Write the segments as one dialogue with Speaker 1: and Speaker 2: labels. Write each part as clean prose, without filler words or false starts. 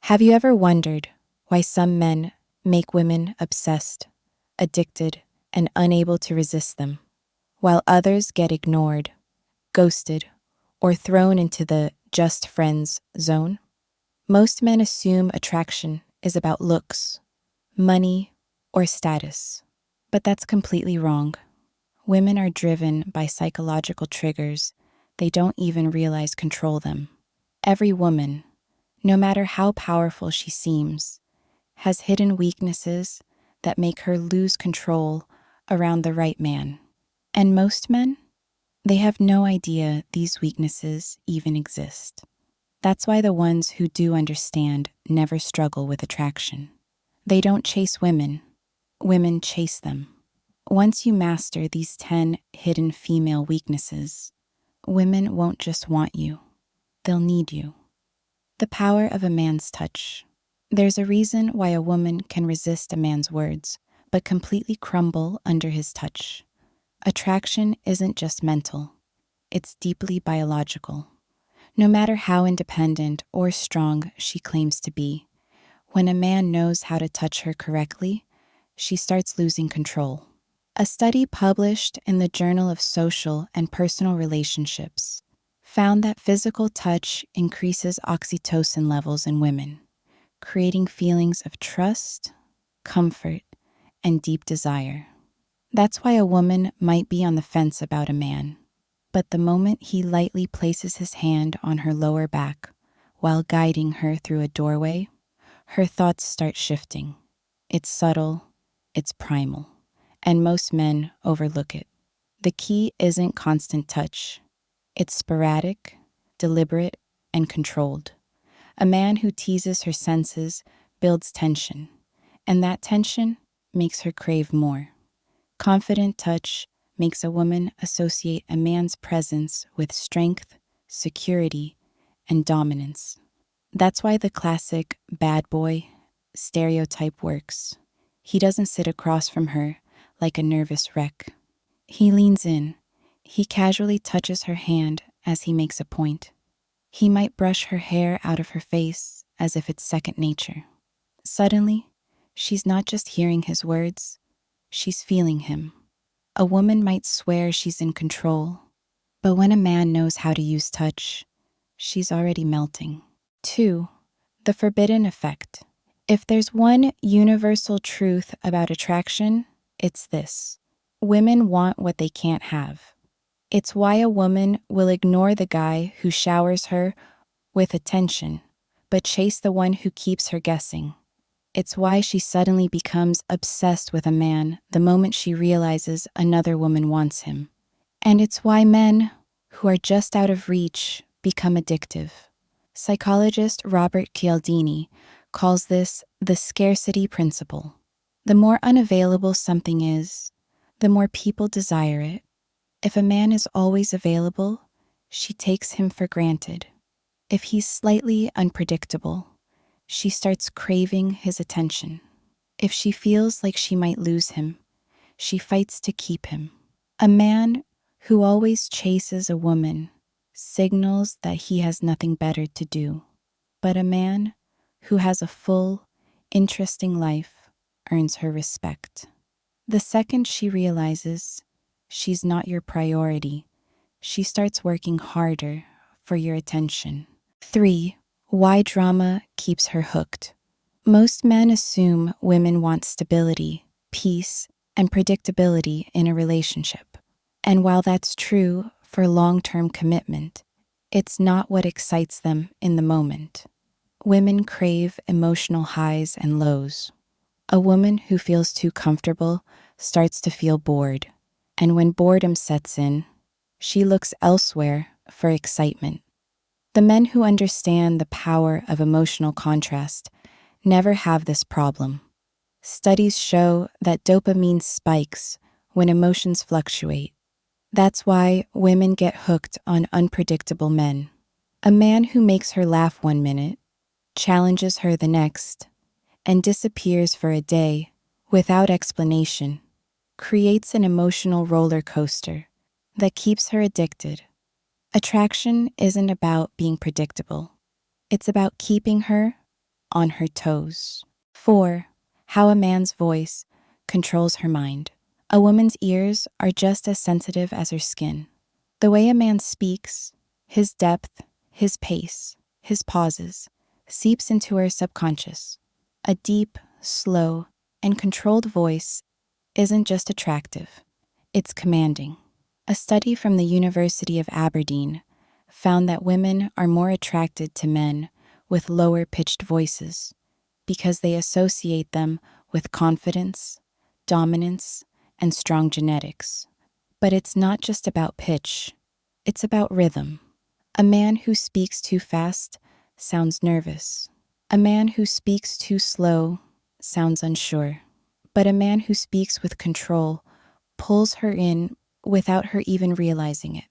Speaker 1: Have you ever wondered why some men make women obsessed, addicted, and unable to resist them, while others get ignored, ghosted, or thrown into the just friends zone? Most men assume attraction is about looks, money, or status, but that's completely wrong. Women are driven by psychological triggers they don't even realize control them. Every woman, no matter how powerful she seems, has hidden weaknesses that make her lose control around the right man. And most men, they have no idea these weaknesses even exist. That's why the ones who do understand never struggle with attraction. They don't chase women, women chase them. Once you master these 10 hidden female weaknesses, women won't just want you, they'll need you. The power of a man's touch. There's a reason why a woman can resist a man's words, but completely crumble under his touch. Attraction isn't just mental, it's deeply biological. No matter how independent or strong she claims to be, when a man knows how to touch her correctly, she starts losing control. A study published in the Journal of Social and Personal Relationships found that physical touch increases oxytocin levels in women, creating feelings of trust, comfort, and deep desire. That's why a woman might be on the fence about a man, but the moment he lightly places his hand on her lower back while guiding her through a doorway, her thoughts start shifting. It's subtle, it's primal, and most men overlook it. The key isn't constant touch. It's sporadic, deliberate, and controlled. A man who teases her senses builds tension, and that tension makes her crave more. Confident touch makes a woman associate a man's presence with strength, security, and dominance. That's why the classic bad boy stereotype works. He doesn't sit across from her like a nervous wreck. He leans in. He casually touches her hand as he makes a point. He might brush her hair out of her face as if it's second nature. Suddenly, she's not just hearing his words, she's feeling him. A woman might swear she's in control, but when a man knows how to use touch, she's already melting. 2. The forbidden effect. If there's one universal truth about attraction, it's this: women want what they can't have. It's why a woman will ignore the guy who showers her with attention, but chase the one who keeps her guessing. It's why she suddenly becomes obsessed with a man the moment she realizes another woman wants him. And it's why men who are just out of reach become addictive. Psychologist Robert Cialdini calls this the scarcity principle. The more unavailable something is, the more people desire it. If a man is always available, she takes him for granted. If he's slightly unpredictable, she starts craving his attention. If she feels like she might lose him, she fights to keep him. A man who always chases a woman signals that he has nothing better to do. But a man who has a full, interesting life earns her respect. The second she realizes she's not your priority, she starts working harder for your attention. 3. Why drama keeps her hooked. Most men assume women want stability, peace, and predictability in a relationship. And while that's true for long-term commitment, it's not what excites them in the moment. Women crave emotional highs and lows. A woman who feels too comfortable starts to feel bored, and when boredom sets in, she looks elsewhere for excitement. The men who understand the power of emotional contrast never have this problem. Studies show that dopamine spikes when emotions fluctuate. That's why women get hooked on unpredictable men. A man who makes her laugh one minute, challenges her the next, and disappears for a day without explanation creates an emotional roller coaster that keeps her addicted. Attraction isn't about being predictable. It's about keeping her on her toes. 4. How a man's voice controls her mind. A woman's ears are just as sensitive as her skin. The way a man speaks, his depth, his pace, his pauses, seeps into her subconscious. A deep, slow, and controlled voice isn't just attractive, it's commanding. A study from the University of Aberdeen found that women are more attracted to men with lower pitched voices because they associate them with confidence, dominance, and strong genetics. But it's not just about pitch, it's about rhythm. A man who speaks too fast sounds nervous. A man who speaks too slow sounds unsure. But a man who speaks with control pulls her in without her even realizing it.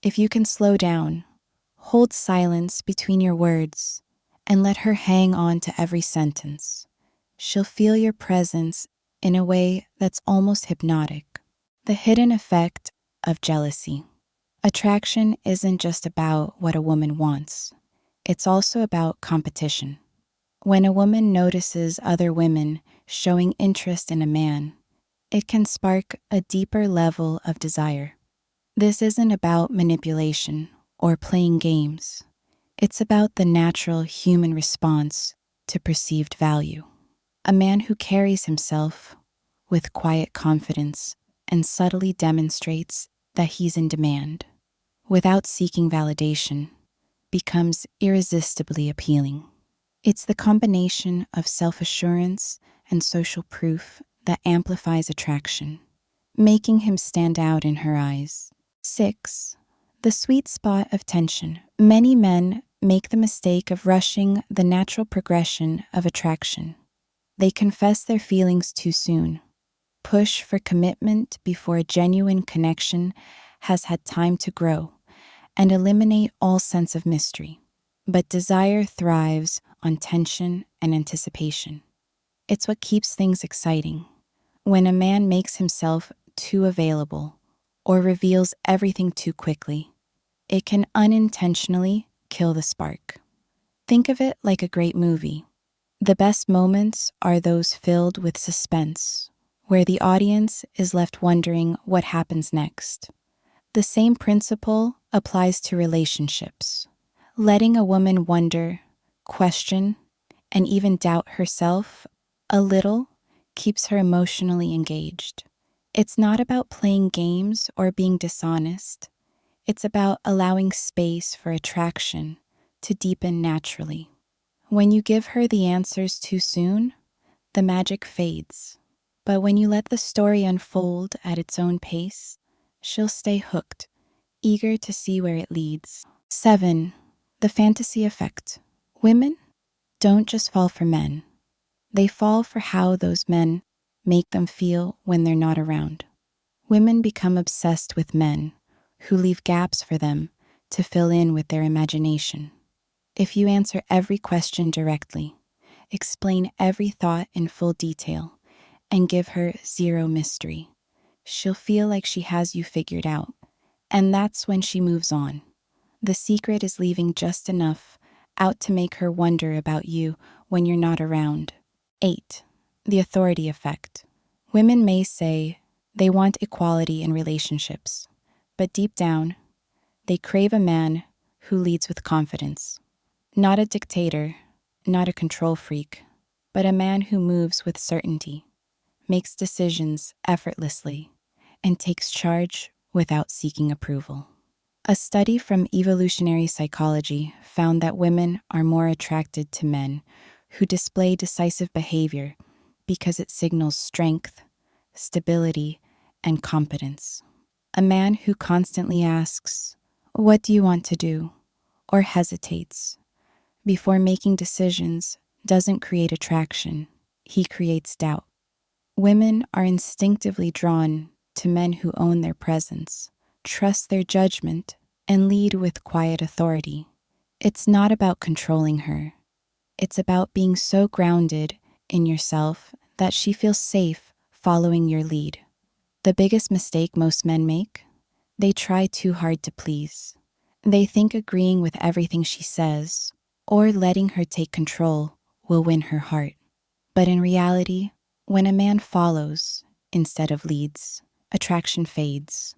Speaker 1: If you can slow down, hold silence between your words, and let her hang on to every sentence, she'll feel your presence in a way that's almost hypnotic. The hidden effect of jealousy. Attraction isn't just about what a woman wants. It's also about competition. When a woman notices other women showing interest in a man, it can spark a deeper level of desire. This isn't about manipulation or playing games. It's about the natural human response to perceived value. A man who carries himself with quiet confidence and subtly demonstrates that he's in demand, without seeking validation, becomes irresistibly appealing. It's the combination of self-assurance and social proof that amplifies attraction, making him stand out in her eyes. 6. The sweet spot of tension. Many men make the mistake of rushing the natural progression of attraction. They confess their feelings too soon, push for commitment before a genuine connection has had time to grow, and eliminate all sense of mystery. But desire thrives on tension and anticipation. It's what keeps things exciting. When a man makes himself too available or reveals everything too quickly, it can unintentionally kill the spark. Think of it like a great movie. The best moments are those filled with suspense, where the audience is left wondering what happens next. The same principle applies to relationships. Letting a woman wonder, question, and even doubt herself a little keeps her emotionally engaged. It's not about playing games or being dishonest. It's about allowing space for attraction to deepen naturally. When you give her the answers too soon, the magic fades. But when you let the story unfold at its own pace, she'll stay hooked, eager to see where it leads. 7. The fantasy effect. Women don't just fall for men. They fall for how those men make them feel when they're not around. Women become obsessed with men who leave gaps for them to fill in with their imagination. If you answer every question directly, explain every thought in full detail, and give her zero mystery, she'll feel like she has you figured out. And that's when she moves on. The secret is leaving just enough out to make her wonder about you when you're not around. 8. The authority effect. Women may say they want equality in relationships, but deep down, they crave a man who leads with confidence. Not a dictator, not a control freak, but a man who moves with certainty, makes decisions effortlessly, and takes charge without seeking approval. A study from evolutionary psychology found that women are more attracted to men who display decisive behavior because it signals strength, stability, and competence. A man who constantly asks, "What do you want to do?" or hesitates before making decisions doesn't create attraction, he creates doubt. Women are instinctively drawn to men who own their presence, trust their judgment, and lead with quiet authority. It's not about controlling her. It's about being so grounded in yourself that she feels safe following your lead. The biggest mistake most men make? They try too hard to please. They think agreeing with everything she says, or letting her take control, will win her heart. But in reality, when a man follows instead of leads, attraction fades.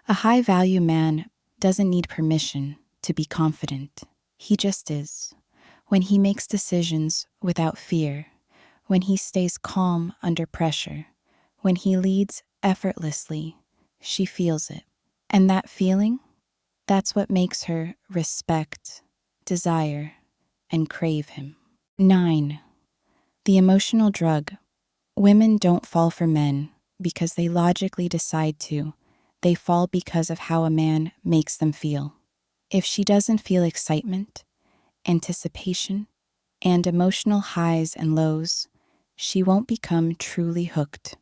Speaker 1: A high-value man doesn't need permission to be confident. He just is. When he makes decisions without fear, when he stays calm under pressure, when he leads effortlessly, she feels it. And that feeling, that's what makes her respect, desire, and crave him. 9. The emotional drug. Women don't fall for men because they logically decide to. They fall because of how a man makes them feel. If she doesn't feel excitement, anticipation, and emotional highs and lows, she won't become truly hooked.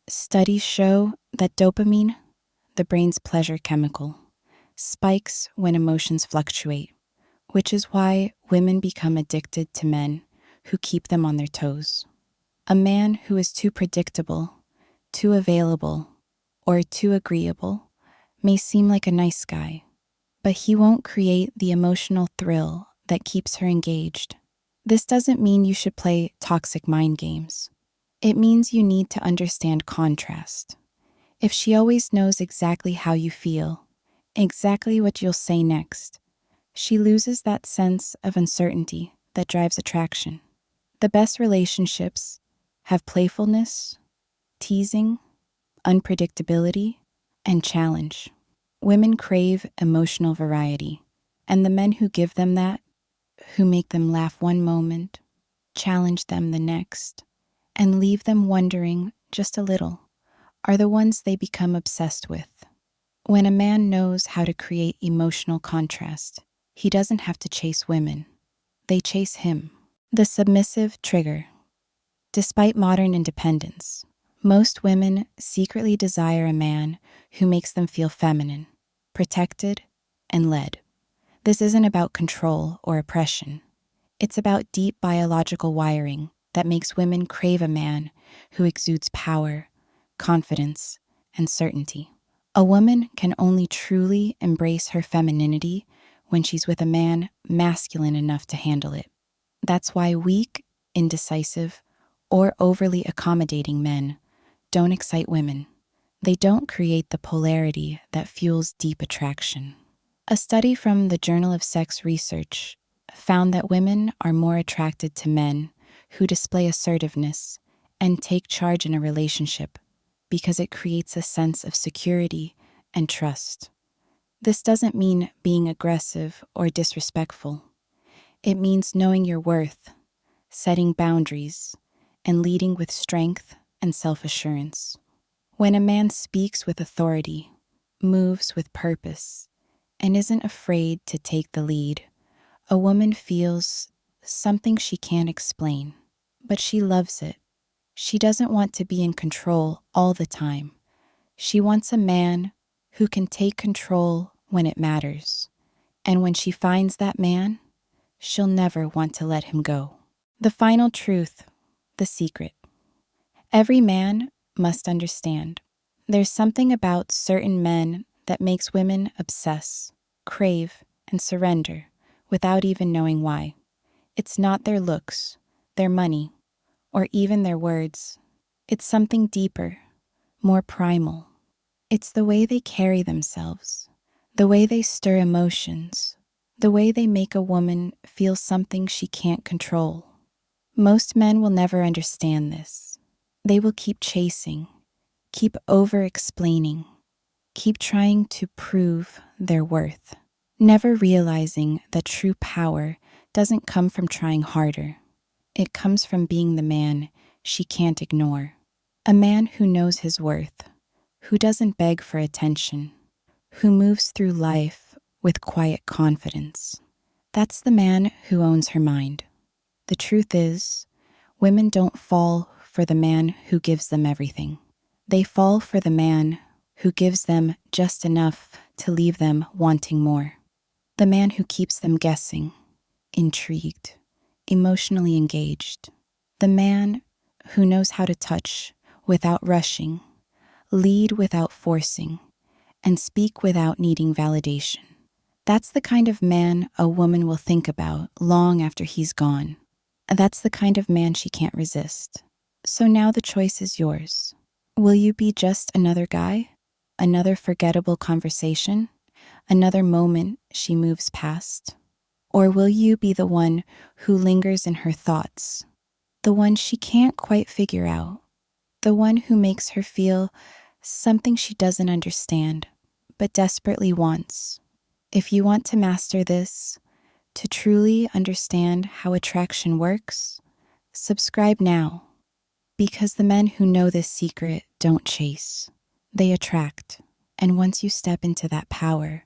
Speaker 1: Studies show that dopamine, the brain's pleasure chemical, spikes when emotions fluctuate, which is why women become addicted to men who keep them on their toes. A man who is too predictable, too available, or too agreeable may seem like a nice guy, but he won't create the emotional thrill that keeps her engaged. This doesn't mean you should play toxic mind games. It means you need to understand contrast. If she always knows exactly how you feel, exactly what you'll say next, she loses that sense of uncertainty that drives attraction. The best relationships have playfulness, teasing, unpredictability, and challenge. Women crave emotional variety, and the men who give them that, who make them laugh one moment, challenge them the next, and leave them wondering just a little, are the ones they become obsessed with. When a man knows how to create emotional contrast, he doesn't have to chase women. They chase him. The submissive trigger. Despite modern independence, most women secretly desire a man who makes them feel feminine, protected, and led. This isn't about control or oppression. It's about deep biological wiring that makes women crave a man who exudes power, confidence, and certainty. A woman can only truly embrace her femininity when she's with a man masculine enough to handle it. That's why weak, indecisive, or overly accommodating men don't excite women. They don't create the polarity that fuels deep attraction. A study from the Journal of Sex Research found that women are more attracted to men who display assertiveness and take charge in a relationship because it creates a sense of security and trust. This doesn't mean being aggressive or disrespectful. It means knowing your worth, setting boundaries, and leading with strength and self-assurance. When a man speaks with authority, moves with purpose, and isn't afraid to take the lead, a woman feels something she can't explain, but she loves it. She doesn't want to be in control all the time. She wants a man who can take control when it matters. And when she finds that man, she'll never want to let him go. The final truth, the secret. Every man must understand. There's something about certain men that makes women obsess, crave, and surrender without even knowing why. It's not their looks, their money, or even their words. It's something deeper, more primal. It's the way they carry themselves, the way they stir emotions, the way they make a woman feel something she can't control. Most men will never understand this. They will keep chasing, keep over-explaining, keep trying to prove their worth, never realizing that true power doesn't come from trying harder. It comes from being the man she can't ignore. A man who knows his worth, who doesn't beg for attention, who moves through life with quiet confidence. That's the man who owns her mind. The truth is, women don't fall for the man who gives them everything. They fall for the man who gives them just enough to leave them wanting more. The man who keeps them guessing, intrigued, emotionally engaged. The man who knows how to touch without rushing, lead without forcing, and speak without needing validation. That's the kind of man a woman will think about long after he's gone. That's the kind of man she can't resist. So now the choice is yours. Will you be just another guy? Another forgettable conversation? Another moment she moves past? Or will you be the one who lingers in her thoughts? The one she can't quite figure out? The one who makes her feel something she doesn't understand, but desperately wants? If you want to master this, to truly understand how attraction works, subscribe now. Because the men who know this secret don't chase, they attract. And once you step into that power,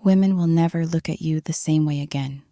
Speaker 1: women will never look at you the same way again.